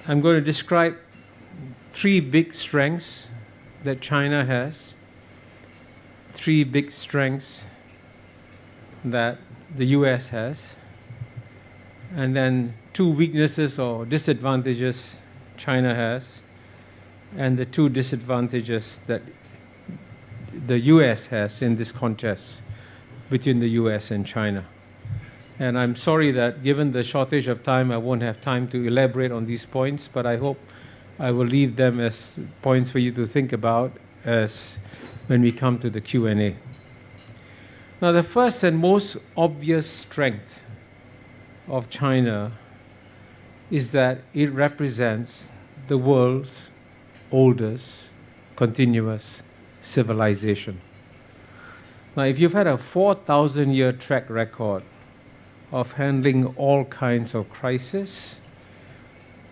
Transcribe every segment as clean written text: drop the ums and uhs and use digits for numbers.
I'm going to describe three big strengths that China has, three big strengths that the US has, and then two weaknesses or disadvantages China has, and the two disadvantages that the US has in this contest between the US and China. And I'm sorry that given the shortage of time, I won't have time to elaborate on these points, but I hope I will leave them as points for you to think about as when we come to the Q&A. Now, the first and most obvious strength of China is that it represents the world's oldest continuous civilization. Now, if you've had a 4,000-year track record of handling all kinds of crises,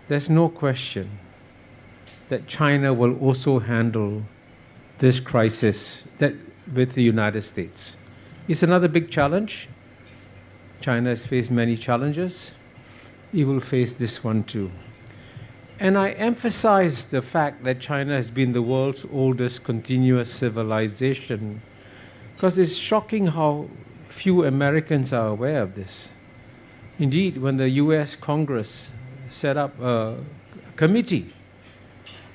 there's no question that China will also handle this crisis with the United States. It's another big challenge. China has faced many challenges. It will face this one too. And I emphasize the fact that China has been the world's oldest continuous civilization because it's shocking how few Americans are aware of this. Indeed, when the US Congress set up a committee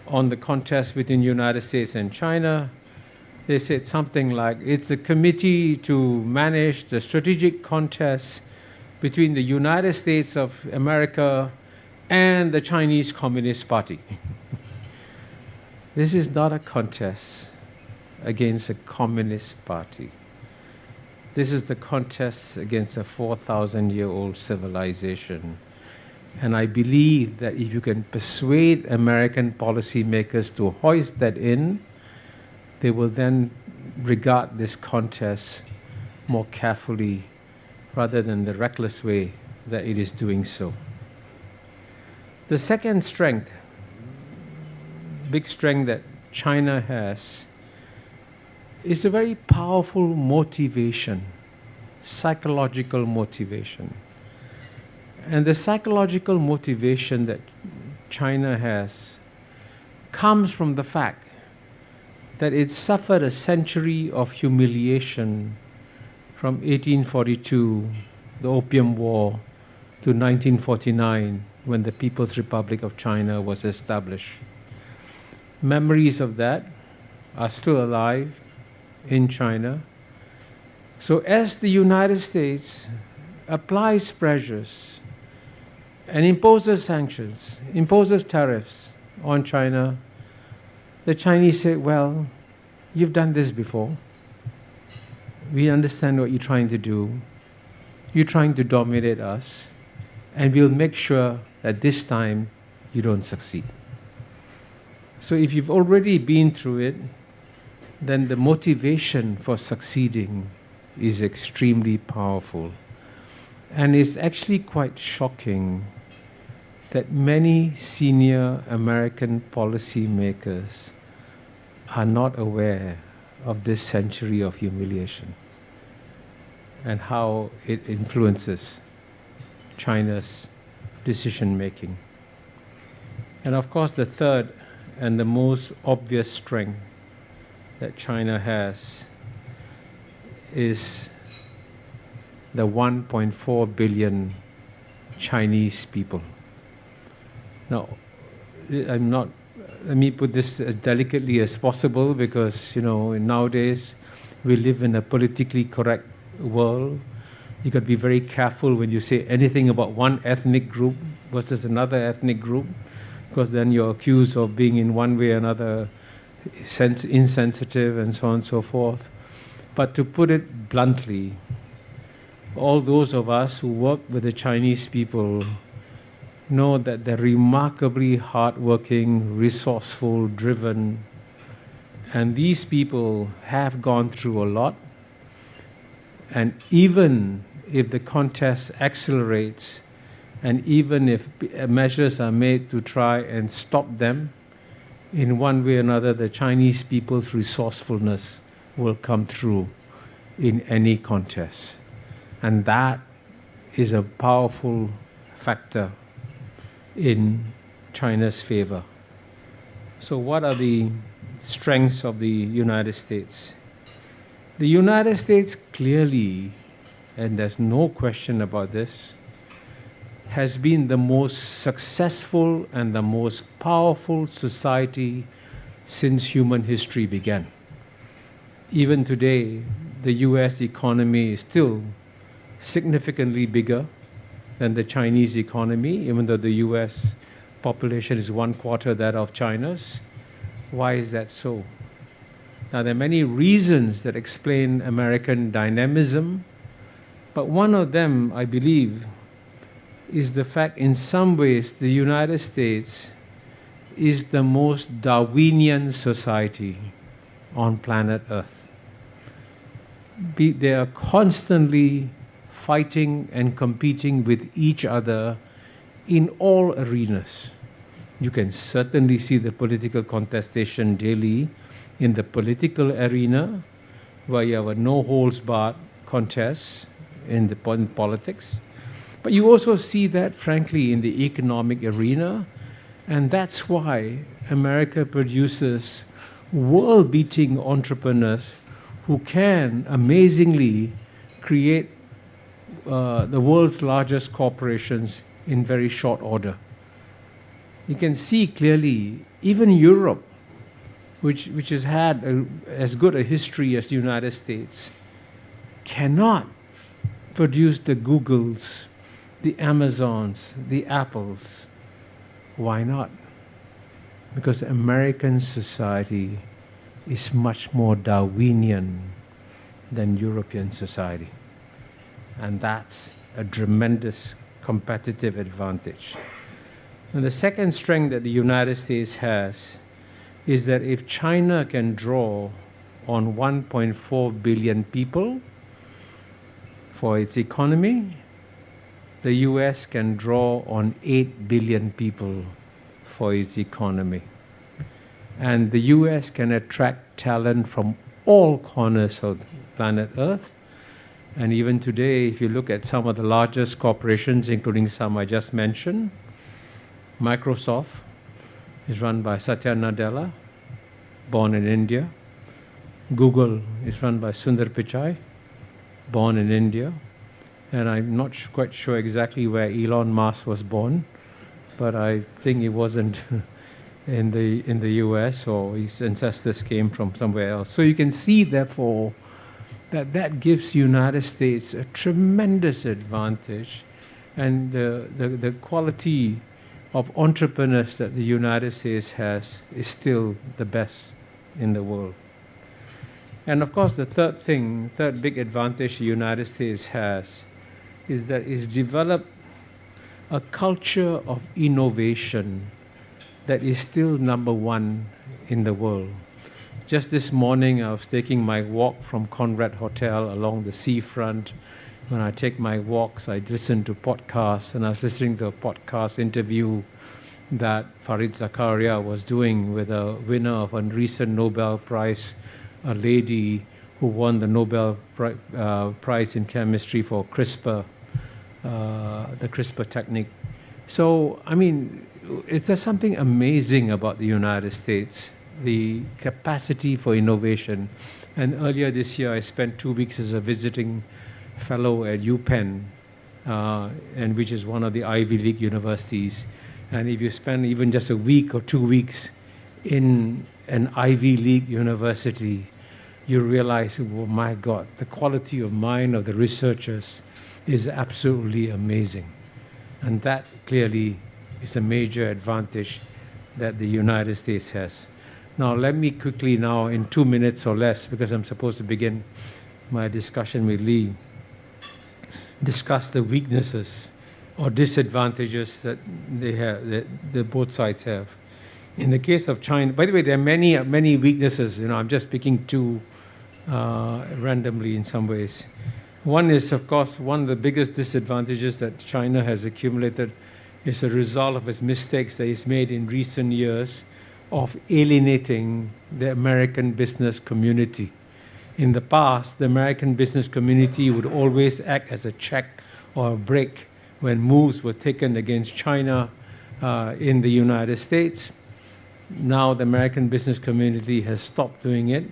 on the contest between the United States and China, they said something like, it's a committee to manage the strategic contest between the United States of America and the Chinese Communist Party. This is not a contest against a communist party. This is the contest against a 4,000-year-old civilization. And I believe that if you can persuade American policymakers to hoist that in, they will then regard this contest more carefully rather than the reckless way that it is doing so. The second strength, big strength that China has, is a very powerful motivation, psychological motivation. And the psychological motivation that China has comes from the fact that it suffered a century of humiliation from 1842, the Opium War, to 1949, when the People's Republic of China was established. Memories of that are still alive in China. So as the United States applies pressures and imposes sanctions, imposes tariffs on China, the Chinese say, well, you've done this before. We understand what you're trying to do. You're trying to dominate us, and we'll make sure that this time you don't succeed. So if you've already been through it, then the motivation for succeeding is extremely powerful. And it's actually quite shocking that many senior American policymakers are not aware of this century of humiliation and how it influences China's decision making. And of course, the third and the most obvious strength that China has is the 1.4 billion Chinese people. Now, let me put this as delicately as possible because, nowadays we live in a politically correct world. You got to be very careful when you say anything about one ethnic group versus another ethnic group, because then you're accused of being in one way or another insensitive and so on and so forth. But to put it bluntly, all those of us who work with the Chinese people know that they're remarkably hardworking, resourceful, driven, and these people have gone through a lot. And even if the contest accelerates, and even if measures are made to try and stop them, in one way or another, the Chinese people's resourcefulness will come through in any contest. And that is a powerful factor in China's favor. So what are the strengths of the United States? The United States clearly, and there's no question about this, has been the most successful and the most powerful society since human history began. Even today, the US economy is still significantly bigger than the Chinese economy, even though the US population is 1/4 that of China's. Why is that so? Now, there are many reasons that explain American dynamism, but one of them, I believe, is the fact in some ways the United States is the most Darwinian society on planet Earth. They are constantly fighting and competing with each other in all arenas. You can certainly see the political contestation daily in the political arena, where you have a no-holds-barred contest in politics. But you also see that, frankly, in the economic arena, and that's why America produces world-beating entrepreneurs who can amazingly create the world's largest corporations in very short order. You can see clearly, even Europe, which has had as good a history as the United States, cannot produce the Googles, the Amazons, the Apples. Why not? Because American society is much more Darwinian than European society. And that's a tremendous competitive advantage. And the second strength that the United States has is that if China can draw on 1.4 billion people for its economy, the US can draw on 8 billion people for its economy. And the US can attract talent from all corners of planet Earth. And even today, if you look at some of the largest corporations, including some I just mentioned, Microsoft is run by Satya Nadella, born in India. Google is run by Sundar Pichai, born in India. And I'm not quite sure exactly where Elon Musk was born, but I think it wasn't in the US, or his ancestors came from somewhere else. So you can see, therefore, that gives United States a tremendous advantage, and the quality of entrepreneurs that the United States has is still the best in the world. And of course, the third big advantage the United States has is that it's developed a culture of innovation that is still #1 in the world. Just this morning, I was taking my walk from Conrad Hotel along the seafront. When I take my walks, I listen to podcasts, and I was listening to a podcast interview that Farid Zakaria was doing with a winner of a recent Nobel Prize, a lady who won the Nobel Prize in chemistry for CRISPR, the CRISPR technique. So, I mean, there's something amazing about the United States, the capacity for innovation. And earlier this year, I spent 2 weeks as a visiting fellow at UPenn, and which is one of the Ivy League universities. And if you spend even just a week or 2 weeks in an Ivy League university, you realize, oh my God, the quality of mind of the researchers is absolutely amazing. And that clearly is a major advantage that the United States has. Now, let me quickly now, in 2 minutes or less, because I'm supposed to begin my discussion with Lee, discuss the weaknesses or disadvantages that they have, that both sides have. In the case of China, by the way, there are many weaknesses. You know, I'm just picking two randomly in some ways. One is, of course, one of the biggest disadvantages that China has accumulated is a result of its mistakes that it's made in recent years of alienating the American business community. In the past, the American business community would always act as a check or a brake when moves were taken against China in the United States. Now the American business community has stopped doing it,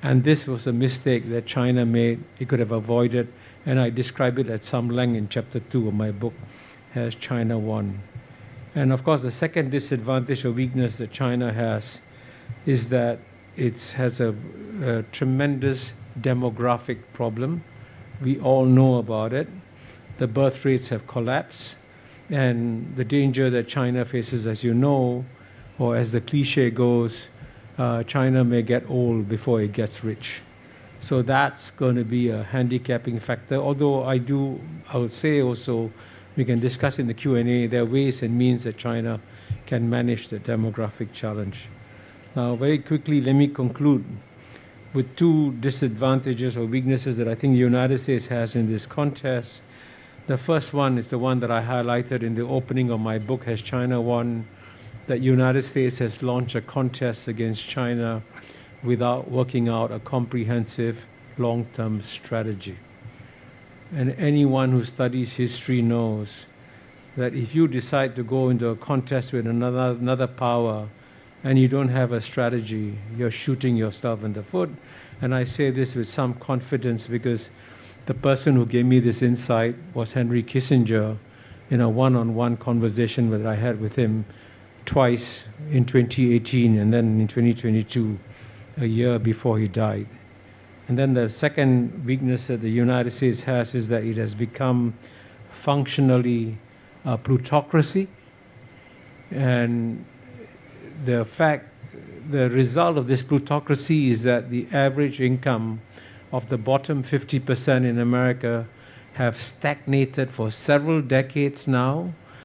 and this was a mistake that China made. It could have avoided, and I describe it at some length in chapter 2 of my book, Has China Won? And of course, the second disadvantage or weakness that China has is that it has a tremendous demographic problem. We all know about it. The birth rates have collapsed, and the danger that China faces, as you know, or as the cliche goes, China may get old before it gets rich. So that's going to be a handicapping factor. Although I would say also, we can discuss in the Q&A, there are ways and means that China can manage the demographic challenge. Now, very quickly, let me conclude with two disadvantages or weaknesses that I think the United States has in this contest. The first one is the one that I highlighted in the opening of my book, Has China Won? That United States has launched a contest against China without working out a comprehensive long-term strategy. And anyone who studies history knows that if you decide to go into a contest with another power and you don't have a strategy, you're shooting yourself in the foot. And I say this with some confidence because the person who gave me this insight was Henry Kissinger in a one-on-one conversation that I had with him twice in 2018 and then in 2022, a year before he died. And then the second weakness that the United States has is that it has become functionally a plutocracy. And the result of this plutocracy is that the average income of the bottom 50% in America have stagnated for several decades now.